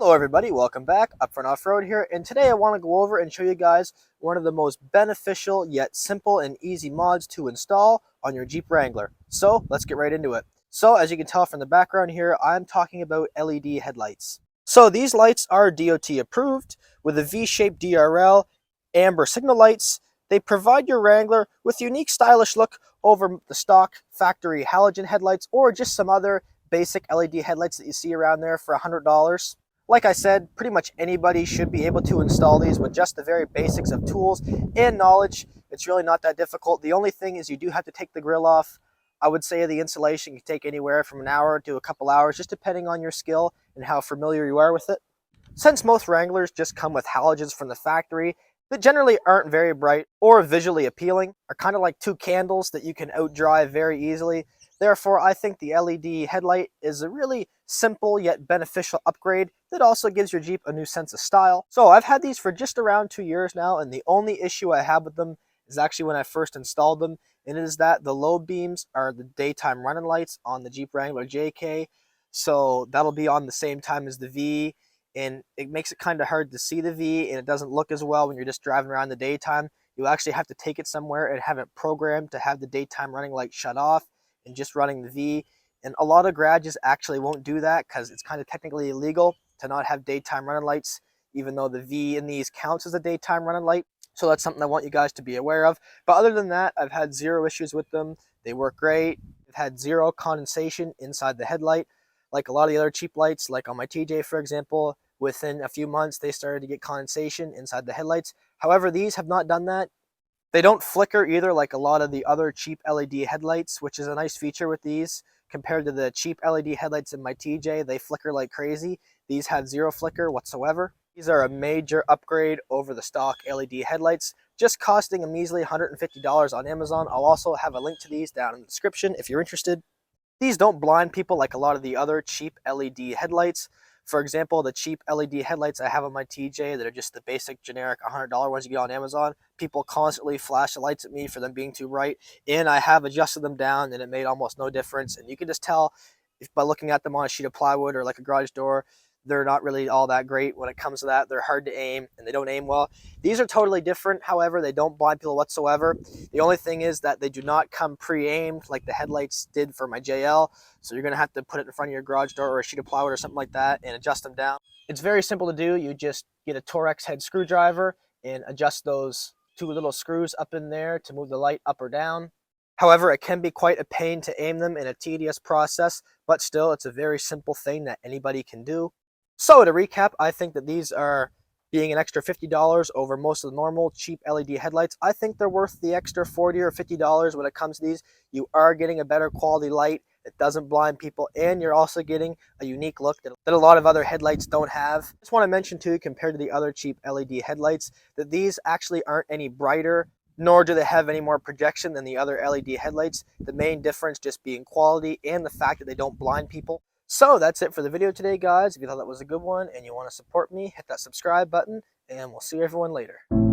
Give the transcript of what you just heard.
Hello everybody, welcome back. Upfront Off-Road here, and today I want to go over and show you guys one of the most beneficial yet simple and easy mods to install on your Jeep Wrangler. So let's get right into it. So as you can tell from the background here, I'm talking about LED headlights. So these lights are DOT approved with a V-shaped DRL, amber signal lights. They provide your Wrangler with a unique stylish look over the stock factory halogen headlights or just some other basic LED headlights that you see around there for $100. Like I said, pretty much anybody should be able to install these with just the very basics of tools and knowledge. It's really not that difficult. The only thing is you do have to take the grill off. I would say the installation can take anywhere from an hour to a couple hours, just depending on your skill and how familiar you are with it. Since most Wranglers just come with halogens from the factory that generally aren't very bright or visually appealing, are kind of like two candles that you can outdrive very easily. Therefore, I think the LED headlight is a really simple yet beneficial upgrade that also gives your Jeep a new sense of style. So I've had these for just around 2 years now, and the only issue I have with them is actually when I first installed them, and it is that the low beams are the daytime running lights on the Jeep Wrangler JK. So that'll be on the same time as the V, and it makes it kind of hard to see the V, and it doesn't look as well when you're just driving around in the daytime. You actually have to take it somewhere and have it programmed to have the daytime running light shut off and just running the V. And a lot of garages actually won't do that because it's kind of technically illegal to not have daytime running lights, even though the V in these counts as a daytime running light. So that's something I want you guys to be aware of. But other than that, I've had zero issues with them. They work great. I've had zero condensation inside the headlight. Like a lot of the other cheap lights, like on my TJ, for example, within a few months, they started to get condensation inside the headlights. However, these have not done that. They don't flicker either like a lot of the other cheap LED headlights, which is a nice feature with these. Compared to the cheap LED headlights in my TJ, they flicker like crazy. These had zero flicker whatsoever. These are a major upgrade over the stock LED headlights, just costing a measly $150 on Amazon. I'll also have a link to these down in the description if you're interested. These don't blind people like a lot of the other cheap LED headlights. For example, the cheap LED headlights I have on my TJ that are just the basic generic $100 ones you get on Amazon, people constantly flash the lights at me for them being too bright, and I have adjusted them down and it made almost no difference. And you can just tell if by looking at them on a sheet of plywood or like a garage door, they're not really all that great when it comes to that. They're hard to aim and they don't aim well. These are totally different. However, they don't blind people whatsoever. The only thing is that they do not come pre-aimed like the headlights did for my JL. So you're going to have to put it in front of your garage door or a sheet of plywood or something like that and adjust them down. It's very simple to do. You just get a Torx head screwdriver and adjust those two little screws up in there to move the light up or down. However, it can be quite a pain to aim them in a tedious process, but still it's a very simple thing that anybody can do. So to recap, I think that these are, being an extra $50 over most of the normal cheap LED headlights, I think they're worth the extra $40 or $50 when it comes to these. You are getting a better quality light. It doesn't blind people, and you're also getting a unique look that a lot of other headlights don't have. I just want to mention too, compared to the other cheap LED headlights, that these actually aren't any brighter, nor do they have any more projection than the other LED headlights. The main difference just being quality and the fact that they don't blind people. So that's it for the video today, guys. If you thought that was a good one and you want to support me, hit that subscribe button, and we'll see everyone later.